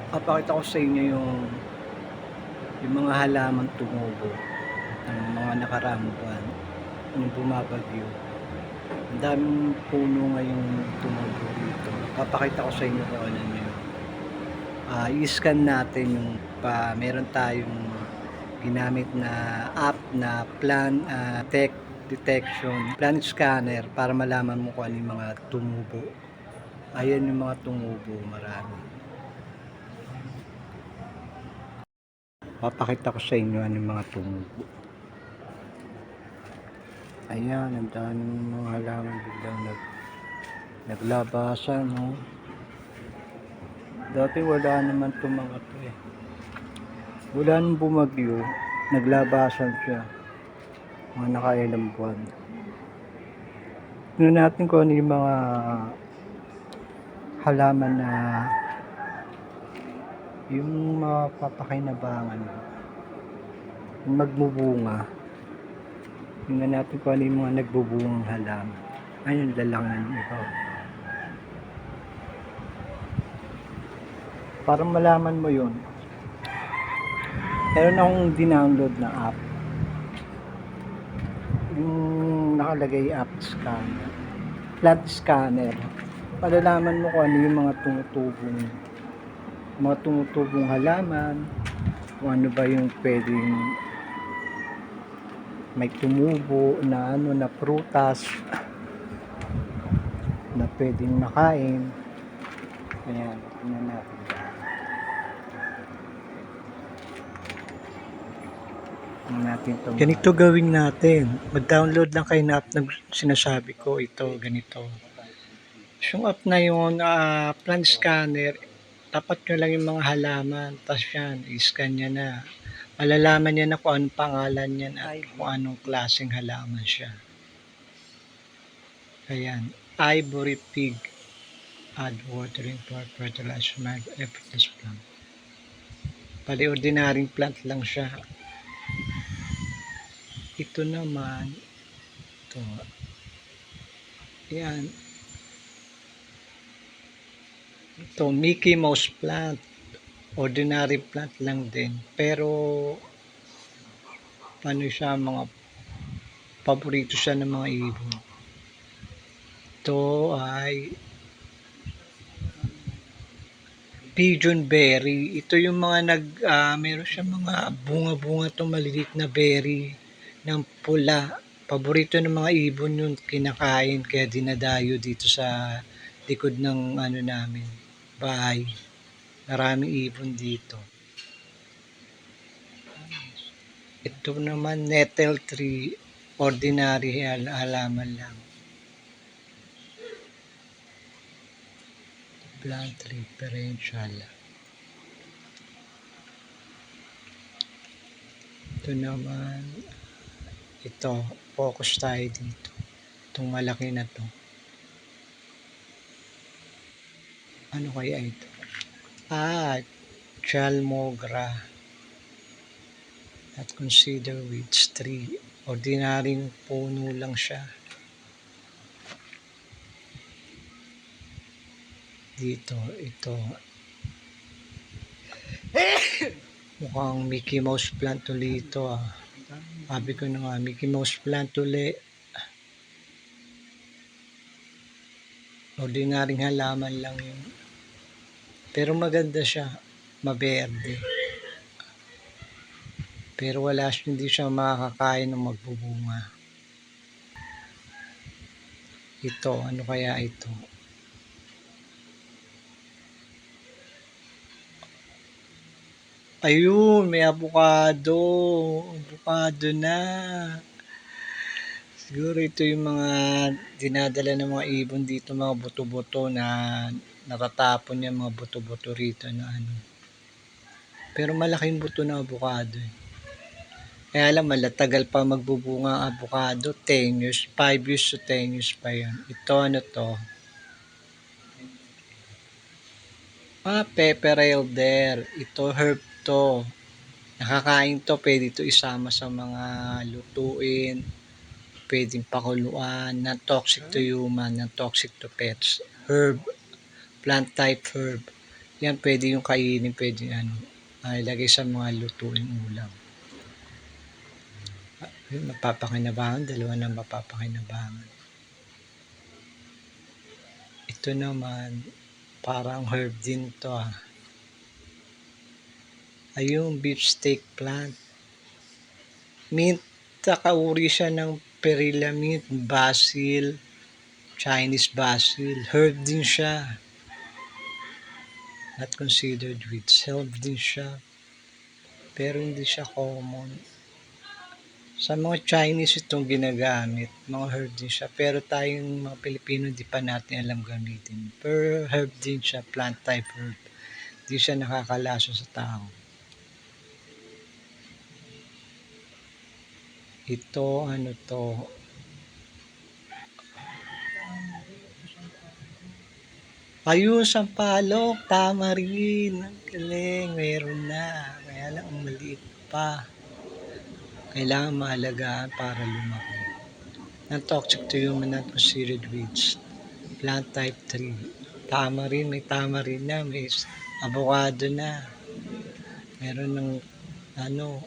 Papakita ko sa inyo yung mga halamang tumubo ng mga nakaraang buwan nung bumabagyo. Ang daming puno ngayong tumubo dito. Papakita ko sa inyo kung ano yun. I-scan natin yung meron tayong ginamit na app na tech detection, plant scanner para malaman mo kung ano yung mga tumubo. Ayan yung mga tumubo, marami. Papakita ko sa inyo ano yung mga tumubo. Ayan, ang daming mga halaman biglang naglabasan, no? Dati wala naman itong mga to eh. Wala nang bumagyo, naglabasan siya. Mga nakailang buwan. Tignan natin kung ano yung mga halaman na yung mga papakinabangan, yung magbubunga. Tingnan natin kung ano yung mga nagbubungang halaman. Ayun, lalangan ito. Para malaman mo yun, meron akong dinownload na app. Yung nakalagay app scanner. Plant scanner. Malalaman mo kung ano yung mga tumutubong halaman, kung ano ba yung pwedeng may tumubo na na prutas na pwedeng makain. Ayan, tingnan natin. Ganito gawin natin. Mag-download lang kayo na app na sinasabi ko. Ito, ganito. Yung app na yun, plant scanner, tapat nyo lang yung mga halaman. Tapos yan, i-scan niya na. Malalaman niya na kung anong pangalan niya at kung anong klaseng halaman siya. Ayan, ivory pig. Add watering for fertilizer, effortless plant. Pali ordinaryong plant lang siya. Ito naman, ito. Yan. Ito, Mickey Mouse plant. Ordinary plant lang din. Pero, ano siya, mga paborito siya ng mga ibon. Ito ay pigeon berry. Ito yung mga meron siya mga bunga-bunga itong maliliit na berry ng pula. Paborito ng mga ibon yung kinakain, kaya dinadayo dito sa likod ng namin, bahay. Maraming ibon dito. Ito naman nettle tree, ordinary halaman lang. Plant referential. Ito naman, ito, focus tayo dito. Itong malaki na to. Ano kaya ito? Chalmogra. Not consider which tree. Ordinaryong puno lang siya. Dito, ito. Mukhang Mickey Mouse plant ulit ito Sabi ko na nga, Mickey Mouse plant ulit. Ordinaryong halaman lang yun. Pero maganda siya. Maberde. Pero hindi siya makakakain ng magbubunga. Ito, ano kaya ito? Ayun, may avocado. Avocado na. Siguro ito yung mga dinadala ng mga ibon dito, mga buto-buto na natatapon niya, mga buto-buto rito na Pero malaking buto na avocado. Kaya alam, malatagal pa magbubunga ang avocado. 10 years, 5 years to 10 years pa yan. Ito, ano to? Pepper elder. Ito, herb to. Nakakain to, pwede to isama sa mga lutuin. Pwedeng pakuluan. Non-toxic to human, non-toxic to pets. Herb. Plant type herb. Yan pwede yung kainin, pwede ano, ilagay sa mga lutuing ulam. Yun, mapapakinabangan, dalawa na mapapakinabangan. Ito naman, parang herb din 'to, yung beefsteak plant. Mint, kauri siya ng perilla mint, basil, Chinese basil. Herb din siya. Not considered weeds. Herb din siya. Pero hindi siya common. Sa mga Chinese itong ginagamit. Mga herb din siya. Pero tayong mga Pilipino hindi pa natin alam gamitin. Pero herb din siya. Plant type herb. Hindi siya nakakalaso sa tao. Ito, ano to? Ayun, sampalok, tama rin. Ang galing, meron na. Kaya lang, ang maliit pa. Kailangan maalagaan para lumaki. Non-toxic to human, not considered weeds. Plant type 3. Tama rin, may tama rin na. May avocado na. Meron ng ano,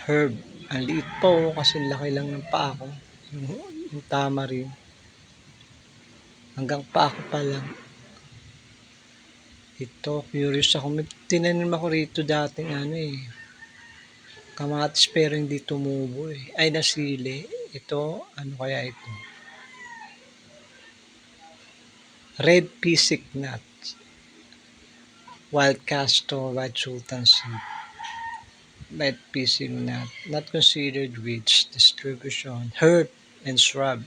herb. Ang liit po kasi laki lang ng paa ko. Yung tama rin. Hanggang paa ko pa lang. Ito, curious ako. May tinanim ako rito dating kamatis pero hindi tumubo eh. Ay, nasili. Ito, ano kaya ito? Red pea nut. Wild castor, white sultan seed. Red pea nut. Not considered weeds. Distribution. Herb and shrub.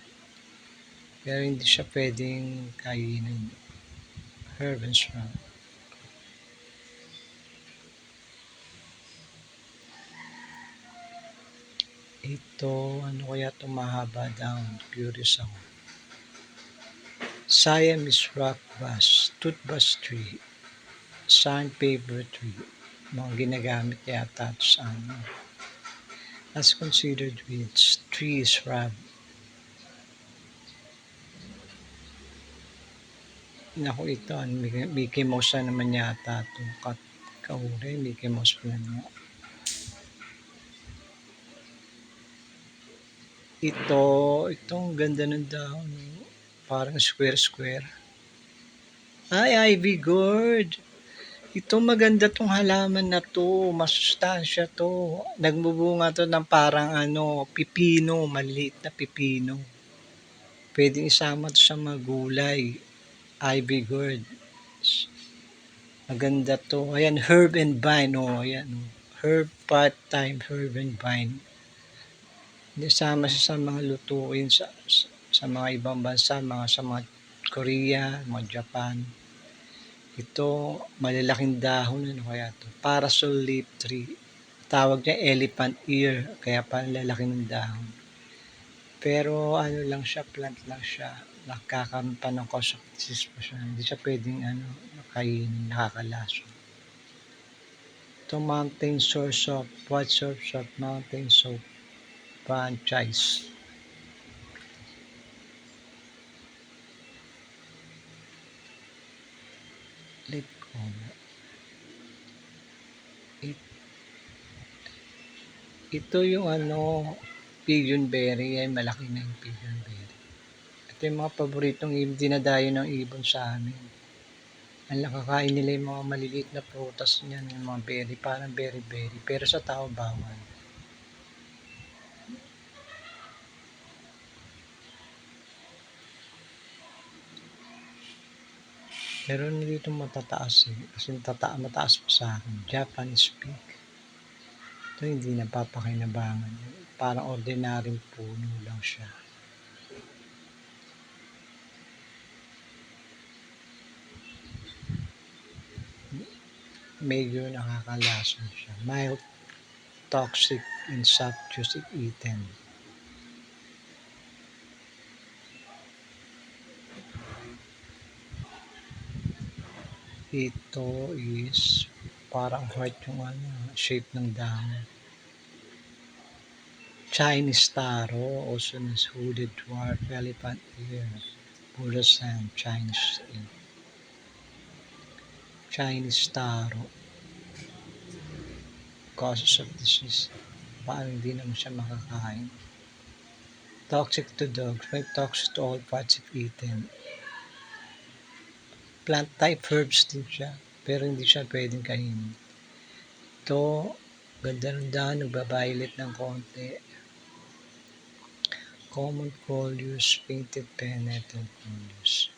Pero hindi siya pwedeng kainin. Herb and shrub. Ito, ano kaya ito mahaba down? Curious ako. Siamese rock bass, toothbrush tree, sandpaper tree. Mga ginagamit yata sa ano. As considered weeds, tree shrub. Naku, ito, Mickey Mouse na naman yata ito. Kauri, Mickey Mouse pa nga. Itong ganda ng dahon. Parang square. Ay, ivy gourd. Ito maganda tong halaman na to. Masustansya to. Nagbubunga to ng parang pipino. Maliit na pipino. Pwedeng isama to sa mga gulay. Ivy gourd. Maganda to. Ayan, herb and vine. Ayan. Herb part-time, herb and vine. Isama siya sa mga lutuin sa mga ibang bansa, sa mga Korea, mga Japan. Ito, malalaking dahon, ano kaya to? Parasol leaf tree. Tawag niya elephant ear, kaya pala lalaki ng dahon. Pero ano lang siya, plant lang siya. Nakakaroon pa ng cosmetics pa siya. Hindi siya pwedeng kainin, nakakalaso. Ito, mountain source soap, white source of mountain soap franchise. Ito yung pigeon berry. Ay, malaki na yung pigeon berry. Ito yung mga paboritong dinadayo ng ibon sa amin. Ang nakakain nila yung mga maliliit na prutas niyan, yung mga berry, parang berry. Pero sa tao, bawal. Pero dito matataas kasi mataas pa sa akin. Japanese pig. Ito hindi napapakinabangan. Parang ordinaryong puno lang siya. Medyo nakakalason siya. Mild toxic and soft juice if eaten. Ito is parang heart yung shape ng dahon. Chinese taro, also known as hooded dwarf, elephant ear, Buddha sand, Chinese tea. Chinese taro. Causes of disease. Paano hindi naman siya makakain? Toxic to dogs. May toxic to all parts if eaten. Plant type herbs din siya. Pero hindi siya pwedeng kainin. Ito, ganda ng dahon, nagba-violet ng konti. Common Coleus, painted pineapple Coleus.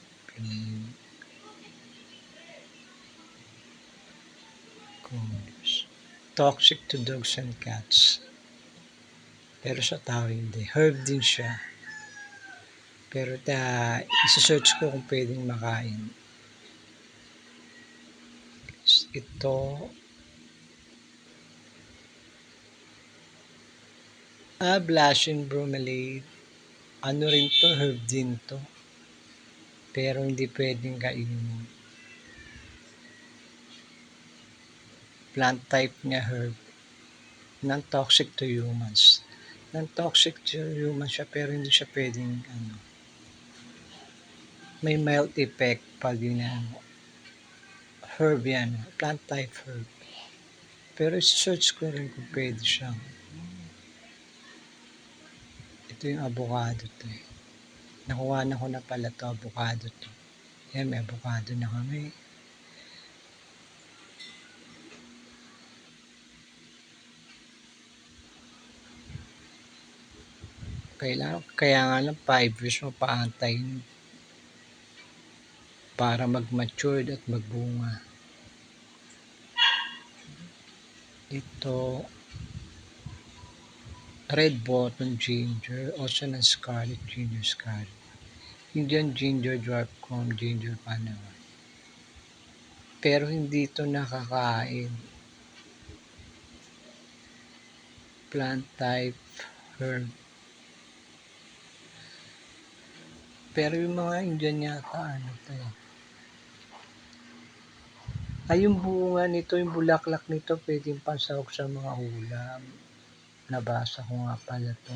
Coleus. Toxic to dogs and cats. Pero sa tao hindi. Herb din siya. Pero isa-search ko kung pwedeng makain. Ito, blushing bromelain. Ano rin to, herb din to. Pero hindi pwedeng kainin. Plant type niya herb. Non-toxic to humans. Non-toxic to humans siya pero hindi siya pwedeng may mild effect pag yun herb yan. Plant type herb. Pero search ko rin kung pwede siyang. Ito yung avocado to eh. Nakuha na ko na pala to avocado to. Yan, may avocado na kami. Kaya nga lang 5 years mo paantayin para mag-mature at magbunga. Ito, red button ginger, also ng scarlet ginger scarlet. Indian ginger, dwarf comb ginger panawa. Pero hindi ito nakakain. Plant type herb. Pero yung mga Indian yata, ay yung bunga nito, yung bulaklak nito, pwedeng pansahog sa mga ulam. Nabasa ko nga pala to.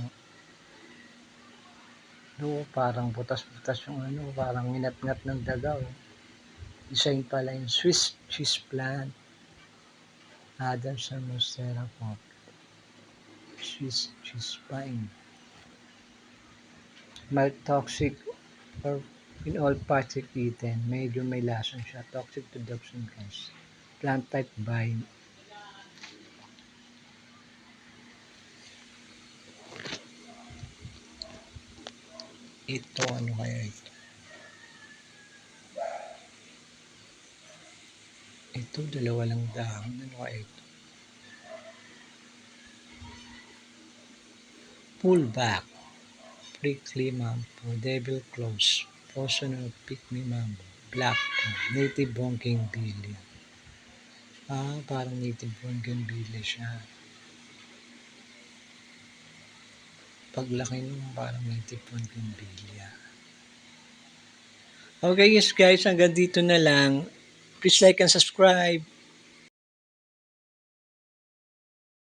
No, parang butas-butas yung parang minat-ngat ng daga. Design pala yung Swiss cheese plant. Adams and Monstera po. Swiss cheese pine. Mild toxic or in all parts if eaten. Medyo may lason siya. Toxic to dogs and cats. Plant type vine. Ito, ano kaya ito? Ito, dalawa lang dahon. Ano kaya ito? Pullback. Prickly mampo. Devil claws. Poison of pygmy mambo. Black native bougainvillea. Parang native bougainvillea siya. Paglaki nung parang native bougainvillea. Okay, yes guys, hanggang dito na lang. Please like and subscribe.